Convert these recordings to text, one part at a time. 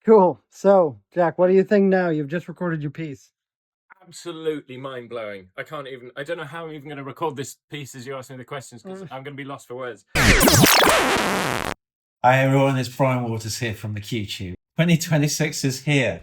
Cool. So, Jack, what do you think now? You've just recorded your piece. Absolutely mind-blowing. I don't know how I'm even going to record this piece as you ask me the questions, because I'm going to be lost for words. Hi everyone, it's Brian Waters here from the QTube. 2026 is here.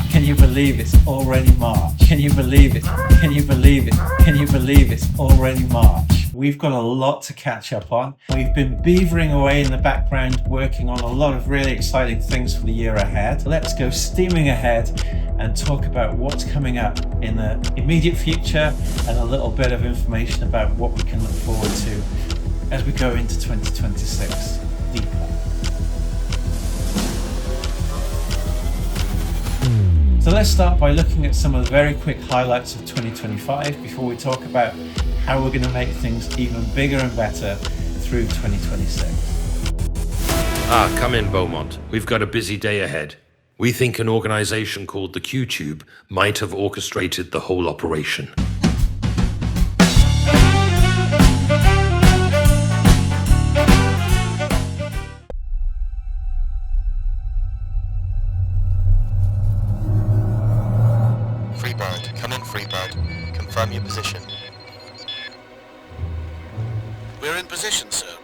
Can you believe it's already March? Can you believe it? Can you believe it? Can you believe it's already March? We've got a lot to catch up on. We've been beavering away in the background, working on a lot of really exciting things for the year ahead. Let's go steaming ahead and talk about what's coming up in the immediate future and a little bit of information about what we can look forward to as we go into 2026 deeper. So let's start by looking at some of the very quick highlights of 2025 before we talk about how we're going to make things even bigger and better through 2026. Come in, Beaumont. We've got a busy day ahead. We think an organization called the QTube might have orchestrated the whole operation. Freebird, come in, Freebird. Confirm your position. We're in position, sir.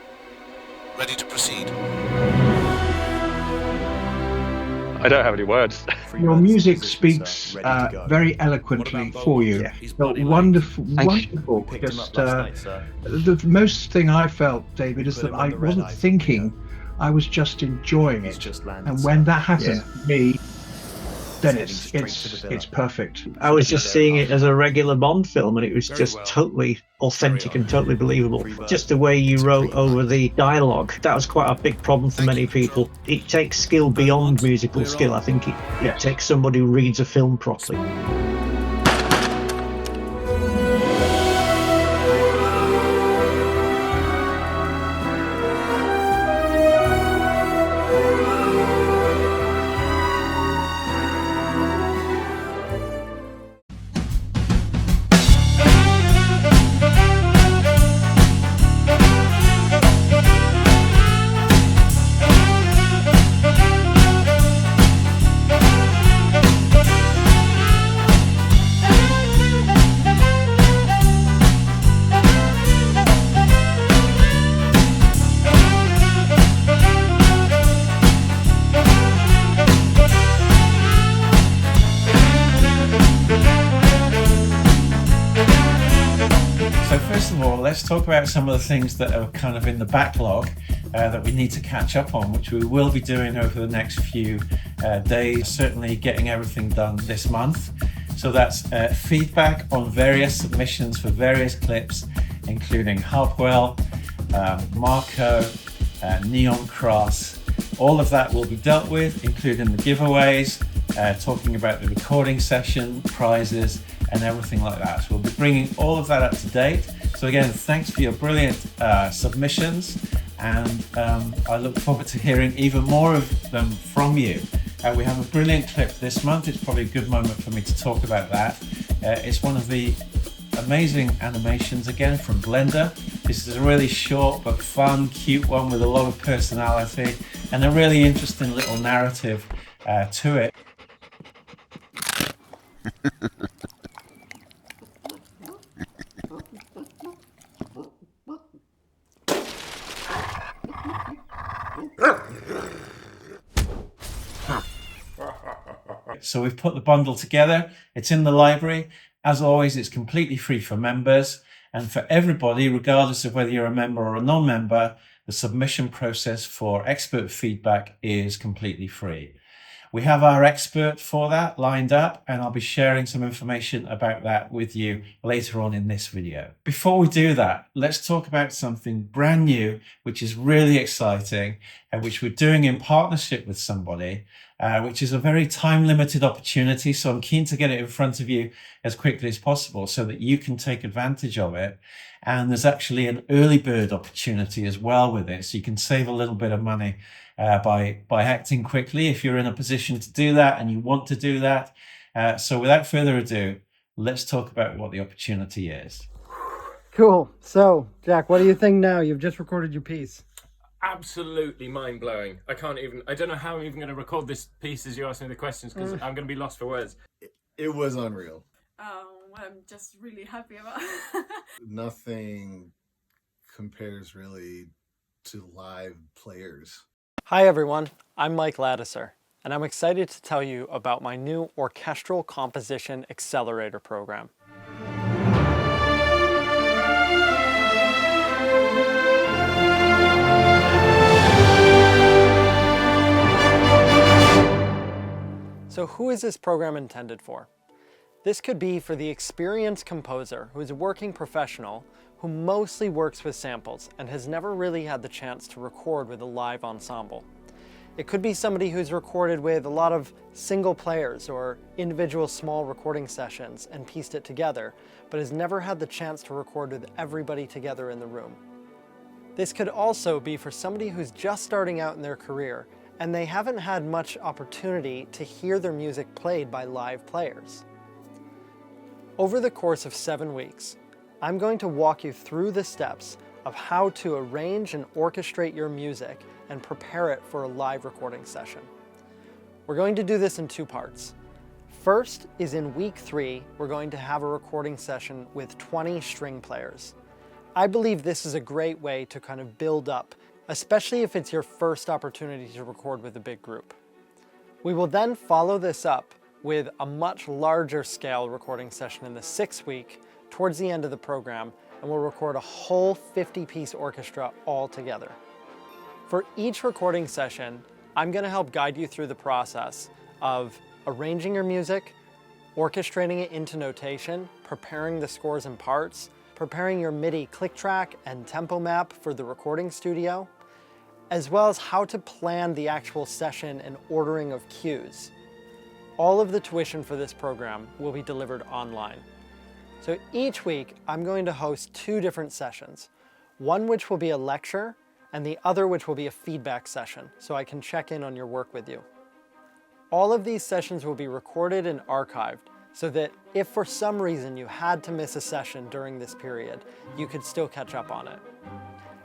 Ready to proceed. I don't have any words. Your music speaks very eloquently for you. Wonderful, wonderful. Just the most thing I felt, David, is that I wasn't thinking, I was just enjoying it. And when that happens to me, then it's perfect. I was just seeing it as a regular Bond film, and it was just totally authentic and totally believable. Just the way you wrote over the dialogue, that was quite a big problem for many people. It takes skill beyond musical skill. I think it takes somebody who reads a film properly. Let's talk about some of the things that are kind of in the backlog that we need to catch up on, which we will be doing over the next few days, certainly getting everything done this month. So that's feedback on various submissions for various clips, including Harpwell, Marco, Neon Cross. All of that will be dealt with, including the giveaways, talking about the recording session, prizes, and everything like that. So we'll be bringing all of that up to date. So again, thanks for your brilliant submissions, and I look forward to hearing even more of them from you. We have a brilliant clip this month. It's probably a good moment for me to talk about that. It's one of the amazing animations, again, from Blender. This is a really short but fun, cute one with a lot of personality and a really interesting little narrative to it. So we've put the bundle together. It's in the library. As always, it's completely free for members. And for everybody, regardless of whether you're a member or a non-member, the submission process for expert feedback is completely free. We have our expert for that lined up, and I'll be sharing some information about that with you later on in this video. Before we do that, let's talk about something brand new, which is really exciting, and which we're doing in partnership with somebody, which is a very time-limited opportunity. So I'm keen to get it in front of you as quickly as possible so that you can take advantage of it. And there's actually an early bird opportunity as well with it, so you can save a little bit of money by acting quickly if you're in a position to do that and you want to do that. So without further ado, let's talk about what the opportunity is. Cool. So, Jack, what do you think now? You've just recorded your piece. Absolutely mind-blowing. I don't know how I'm even going to record this piece as you ask me the questions, because I'm going to be lost for words. It was unreal. I'm just really happy about Nothing compares really to live players. Hi everyone, I'm Mike Lattiser, and I'm excited to tell you about my new Orchestral Composition Accelerator program. So who is this program intended for? This could be for the experienced composer who is a working professional who mostly works with samples and has never really had the chance to record with a live ensemble. It could be somebody who's recorded with a lot of single players or individual small recording sessions and pieced it together, but has never had the chance to record with everybody together in the room. This could also be for somebody who's just starting out in their career and they haven't had much opportunity to hear their music played by live players. Over the course of 7 weeks, I'm going to walk you through the steps of how to arrange and orchestrate your music and prepare it for a live recording session. We're going to do this in 2 parts. First is in week 3, we're going to have a recording session with 20 string players. I believe this is a great way to kind of build up, especially if it's your first opportunity to record with a big group. We will then follow this up with a much larger scale recording session in the 6th week towards the end of the program, and we'll record a whole 50-piece orchestra all together. For each recording session, I'm going to help guide you through the process of arranging your music, orchestrating it into notation, preparing the scores and parts, preparing your MIDI click track and tempo map for the recording studio, as well as how to plan the actual session and ordering of cues. All of the tuition for this program will be delivered online. So each week, I'm going to host 2 different sessions, one which will be a lecture and the other which will be a feedback session, so I can check in on your work with you. All of these sessions will be recorded and archived so that if for some reason you had to miss a session during this period, you could still catch up on it.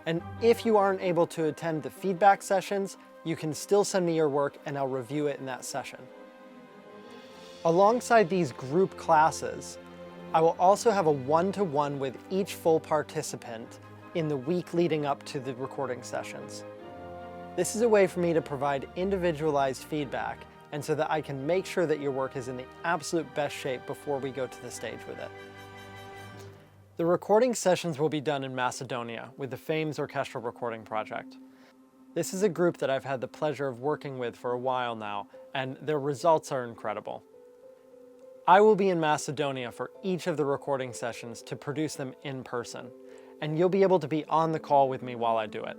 And if you aren't able to attend the feedback sessions, you can still send me your work and I'll review it in that session. Alongside these group classes, I will also have a one-to-one with each full participant in the week leading up to the recording sessions. This is a way for me to provide individualized feedback and so that I can make sure that your work is in the absolute best shape before we go to the stage with it. The recording sessions will be done in Macedonia with the FAMES Orchestral Recording Project. This is a group that I've had the pleasure of working with for a while now, and their results are incredible. I will be in Macedonia for each of the recording sessions to produce them in person, and you'll be able to be on the call with me while I do it.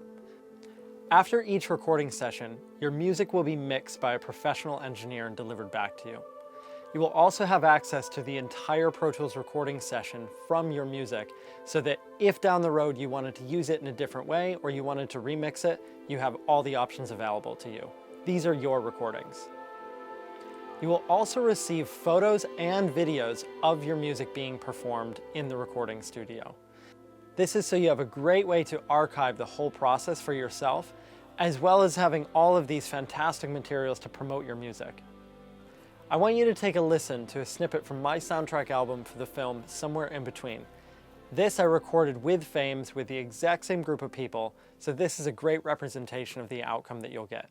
After each recording session, your music will be mixed by a professional engineer and delivered back to you. You will also have access to the entire Pro Tools recording session from your music, so that if down the road you wanted to use it in a different way or you wanted to remix it, you have all the options available to you. These are your recordings. You will also receive photos and videos of your music being performed in the recording studio. This is so you have a great way to archive the whole process for yourself, as well as having all of these fantastic materials to promote your music. I want you to take a listen to a snippet from my soundtrack album for the film Somewhere in Between. This I recorded with FAMES with the exact same group of people, so this is a great representation of the outcome that you'll get.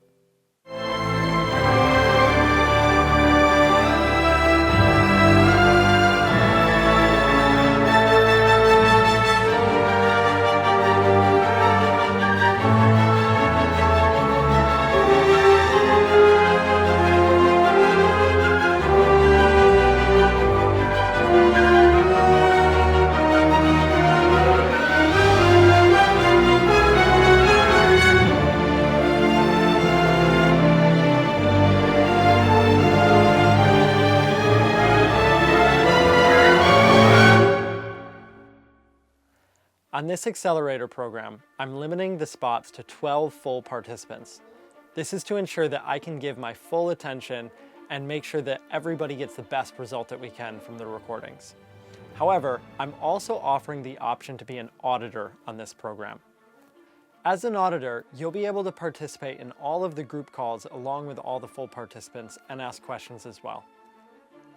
On this accelerator program, I'm limiting the spots to 12 full participants. This is to ensure that I can give my full attention and make sure that everybody gets the best result that we can from the recordings. However, I'm also offering the option to be an auditor on this program. As an auditor, you'll be able to participate in all of the group calls along with all the full participants and ask questions as well.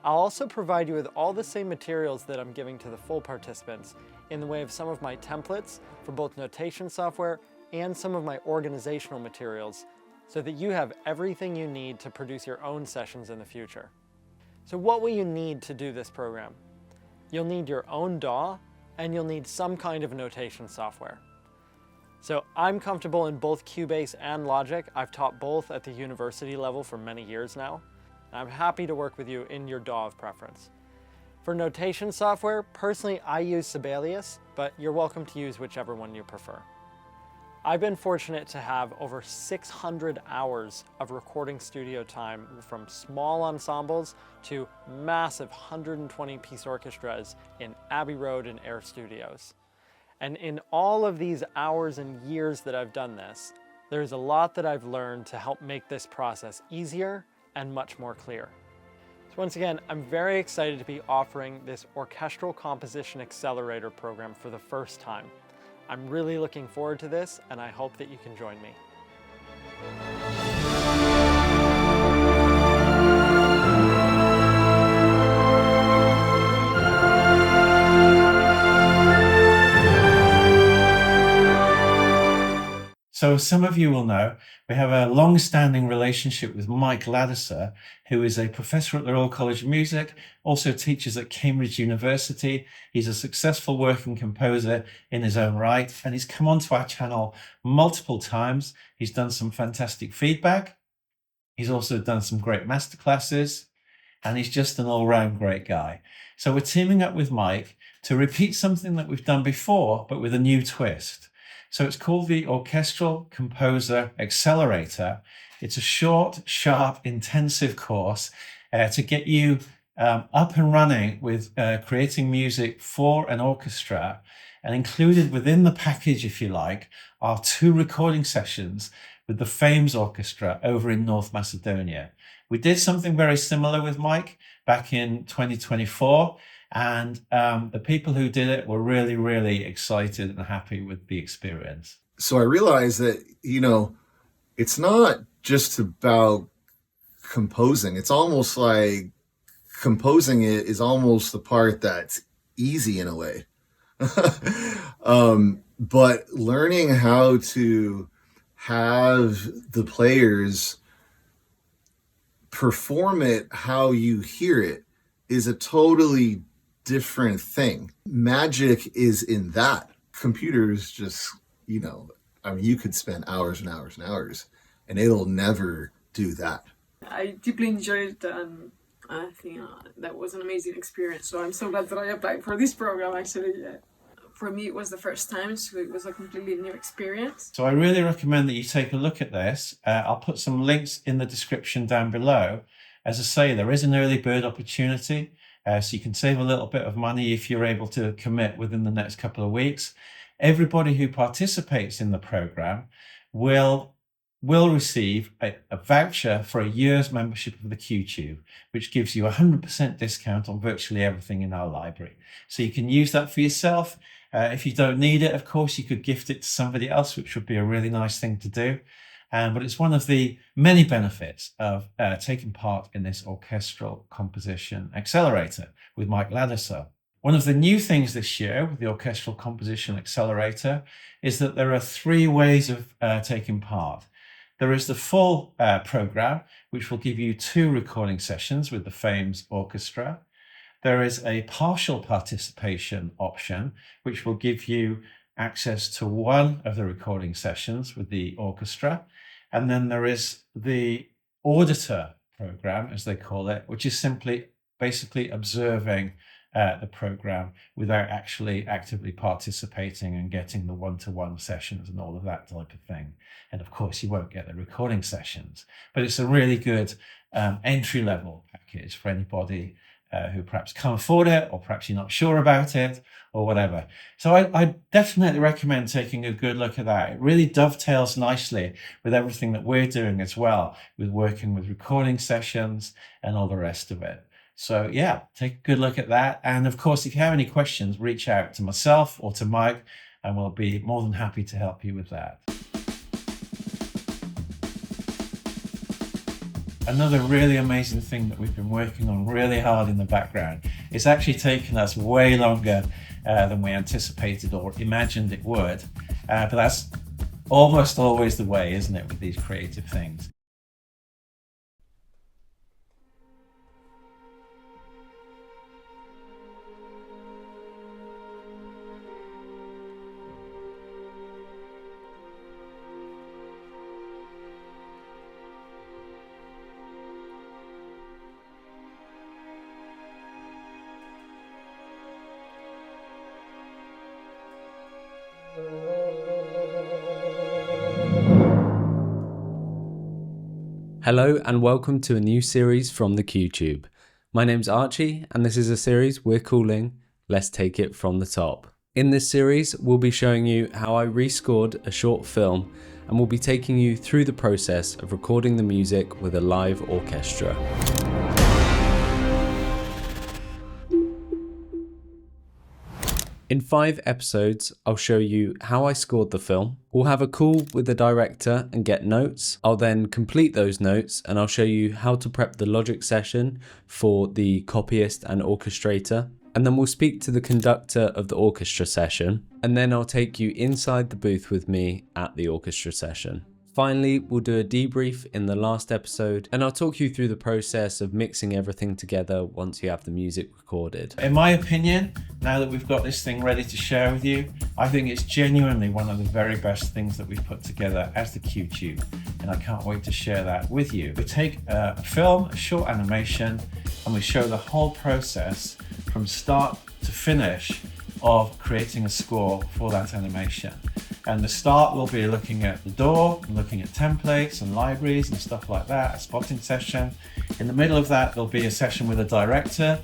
I'll also provide you with all the same materials that I'm giving to the full participants in the way of some of my templates for both notation software and some of my organizational materials so that you have everything you need to produce your own sessions in the future. So what will you need to do this program? You'll need your own DAW and you'll need some kind of notation software. So I'm comfortable in both Cubase and Logic. I've taught both at the university level for many years now. I'm happy to work with you in your DAW of preference. For notation software, personally I use Sibelius, but you're welcome to use whichever one you prefer. I've been fortunate to have over 600 hours of recording studio time from small ensembles to massive 120-piece orchestras in Abbey Road and Air Studios. And in all of these hours and years that I've done this, there's a lot that I've learned to help make this process easier and much more clear. So once again, I'm very excited to be offering this Orchestral Composition Accelerator program for the first time. I'm really looking forward to this, and I hope that you can join me. So some of you will know, we have a long-standing relationship with Mike Ladisser, who is a professor at the Royal College of Music, also teaches at Cambridge University. He's a successful working composer in his own right, and he's come onto our channel multiple times. He's done some fantastic feedback. He's also done some great masterclasses, and he's just an all-round great guy. So we're teaming up with Mike to repeat something that we've done before, but with a new twist. So it's called the Orchestral Composer Accelerator. It's a short, sharp, intensive course to get you up and running with creating music for an orchestra. And included within the package, if you like, are 2 recording sessions with the FAMES Orchestra over in North Macedonia. We did something very similar with Mike back in 2024. And the people who did it were really, really excited and happy with the experience. So I realized that, it's not just about composing. It's almost like composing it is almost the part that's easy in a way. But learning how to have the players perform it how you hear it is a totally different thing. Magic is in that. Computers just, you could spend hours and hours and hours and it'll never do that. I deeply enjoyed it, and I think that was an amazing experience. So I'm so glad that I applied for this program, actually. For me, it was the first time, so it was a completely new experience. So I really recommend that you take a look at this. I'll put some links in the description down below. As I say, there is an early bird opportunity. So you can save a little bit of money if you're able to commit within the next couple of weeks. Everybody who participates in the program will receive a voucher for a year's membership of the QTube, which gives you a 100% discount on virtually everything in our library. So you can use that for yourself. If you don't need it, of course, you could gift it to somebody else, which would be a really nice thing to do. But it's one of the many benefits of taking part in this Orchestral Composition Accelerator with Mike Ladisser. One of the new things this year with the Orchestral Composition Accelerator is that there are 3 ways of taking part. There is the full program, which will give you 2 recording sessions with the FAMES Orchestra. There is a partial participation option, which will give you access to 1 of the recording sessions with the orchestra. And then there is the auditor program, as they call it, which is simply basically observing the program without actually actively participating and getting the one-to-one sessions and all of that type of thing. And of course, you won't get the recording sessions, but it's a really good entry-level package for anybody who perhaps can't afford it, or perhaps you're not sure about it, or whatever. So I definitely recommend taking a good look at that. It really dovetails nicely with everything that we're doing as well, with working with recording sessions and all the rest of it. So yeah, take a good look at that. And of course, if you have any questions, reach out to myself or to Mike, and we'll be more than happy to help you with that. Another really amazing thing that we've been working on really hard in the background. It's actually taken us way longer than we anticipated or imagined it would. But that's almost always the way, isn't it, with these creative things? Hello and welcome to a new series from the QTube. My name's Archie and this is a series we're calling Let's Take It From the Top. In this series we'll be showing you how I rescored a short film and we'll be taking you through the process of recording the music with a live orchestra. In 5 episodes, I'll show you how I scored the film. We'll have a call with the director and get notes. I'll then complete those notes and I'll show you how to prep the Logic session for the copyist and orchestrator. And then we'll speak to the conductor of the orchestra session. And then I'll take you inside the booth with me at the orchestra session. Finally, we'll do a debrief in the last episode and I'll talk you through the process of mixing everything together once you have the music recorded. In my opinion, now that we've got this thing ready to share with you, I think it's genuinely one of the very best things that we've put together as the QTube, and I can't wait to share that with you. We take a film, a short animation, and we show the whole process from start to finish of creating a score for that animation. And the start will be looking at the door, looking at templates and libraries and stuff like that, a spotting session. In the middle of that, there'll be a session with a director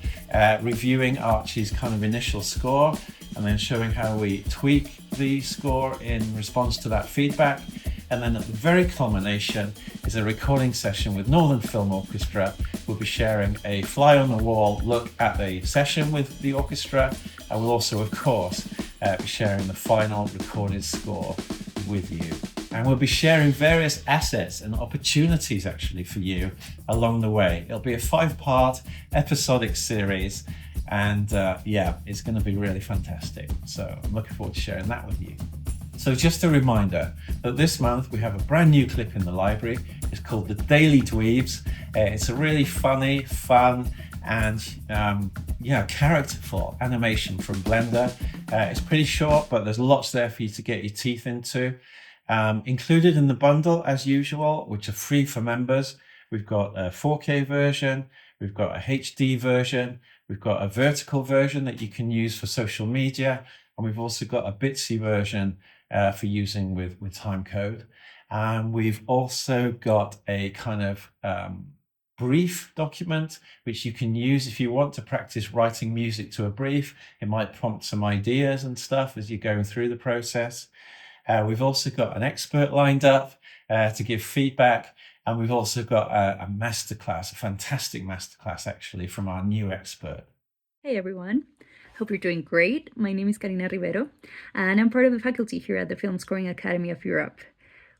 reviewing Archie's kind of initial score and then showing how we tweak the score in response to that feedback. And then at the very culmination is a recording session with Northern Film Orchestra. We'll be sharing a fly on the wall look at the session with the orchestra. And we'll also, of course, be sharing the final recorded score with you. And we'll be sharing various assets and opportunities actually for you along the way. It'll be a 5-part episodic series. And yeah, it's going to be really fantastic. So I'm looking forward to sharing that with you. So just a reminder that this month we have a brand new clip in the library. It's called The Daily Dweebs. It's a really funny, fun, and characterful animation from Blender. It's pretty short, but there's lots there for you to get your teeth into. Included in the bundle, as usual, which are free for members, we've got a 4K version, we've got a HD version, we've got a vertical version that you can use for social media, and we've also got a Bitsy version for using with timecode. And we've also got a kind of brief document which you can use if you want to practice writing music to a brief. It might prompt some ideas and stuff as you're going through the process. We've also got an expert lined up to give feedback, and we've also got a masterclass, a fantastic masterclass actually from our new expert. Hey everyone, hope you're doing great. My name is Karina Rivero and I'm part of the faculty here at the Film Scoring Academy of Europe.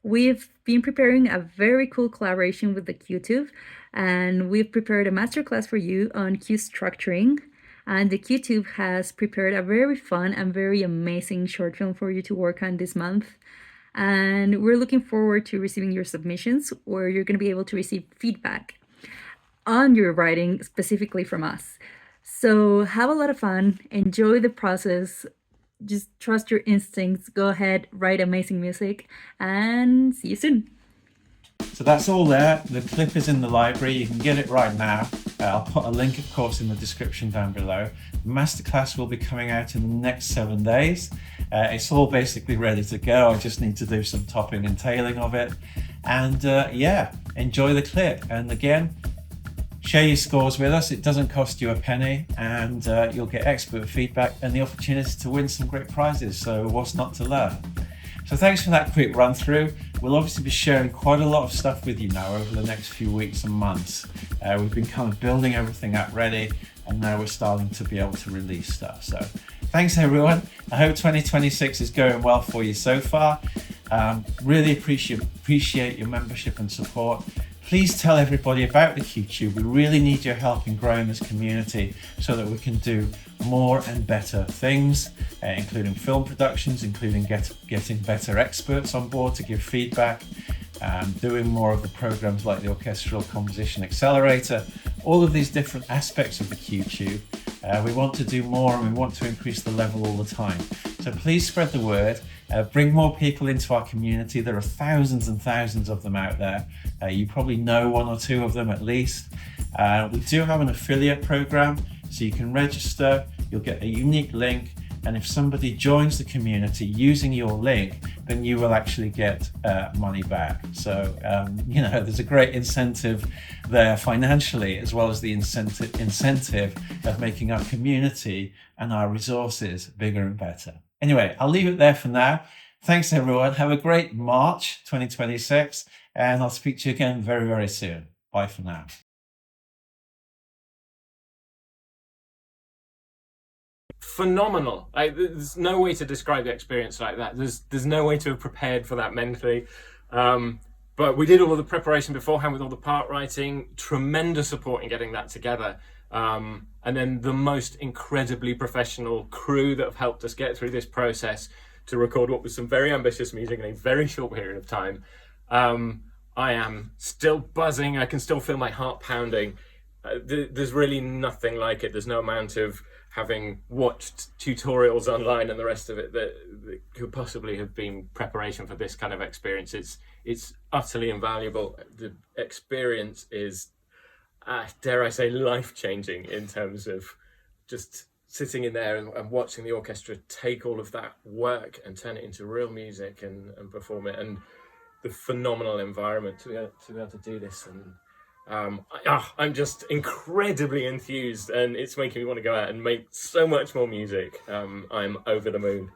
We've been preparing a very cool collaboration with the QTube, and we've prepared a masterclass for you on cue structuring. And the QTube has prepared a very fun and very amazing short film for you to work on this month. And we're looking forward to receiving your submissions, where you're going to be able to receive feedback on your writing specifically from us. So have a lot of fun, enjoy the process. Just trust your instincts, go ahead, write amazing music, and see you soon. So that's all there. The clip is in the library. You can get it right now. I'll put a link, of course, in the description down below. The masterclass will be coming out in the next 7 days. It's all basically ready to go. I just need to do some topping and tailing of it. And yeah, enjoy the clip. And again, Share your scores with us. It doesn't cost you a penny, and you'll get expert feedback and the opportunity to win some great prizes. So what's not to learn? So thanks for that quick run through. We'll obviously be sharing quite a lot of stuff with you now over the next few weeks and months. We've been kind of building everything up ready, and now we're starting to be able to release stuff. So thanks everyone. I hope 2026 is going well for you so far. Really appreciate your membership and support. Please tell everybody about the QTube. We really need your help in growing this community so that we can do more and better things, including film productions, including getting better experts on board to give feedback, doing more of the programs like the Orchestral Composition Accelerator, all of these different aspects of the QTube. We want to do more, and we want to increase the level all the time. So please spread the word. Bring more people into our community. There are thousands and thousands of them out there. You probably know one or two of them at least. We do have an affiliate program, so you can register, you'll get a unique link, and if somebody joins the community using your link, then you will actually get money back. So, there's a great incentive there financially, as well as the incentive of making our community and our resources bigger and better. Anyway, I'll leave it there for now. Thanks everyone. Have a great March 2026, and I'll speak to you again very, very soon. Bye for now. Phenomenal. There's no way to describe the experience like that. There's no way to have prepared for that mentally. But we did all of the preparation beforehand with all the part writing, tremendous support in getting that together. And then the most incredibly professional crew that have helped us get through this process to record what was some very ambitious music in a very short period of time. I am still buzzing. I can still feel my heart pounding. There's really nothing like it. There's no amount of having watched tutorials online and the rest of it that could possibly have been preparation for this kind of experience. It's utterly invaluable. The experience is, dare I say, life-changing in terms of just sitting in there and watching the orchestra take all of that work and turn it into real music and perform it, and the phenomenal environment to be able to do this. And I'm just incredibly enthused, and it's making me want to go out and make so much more music. I'm over the moon.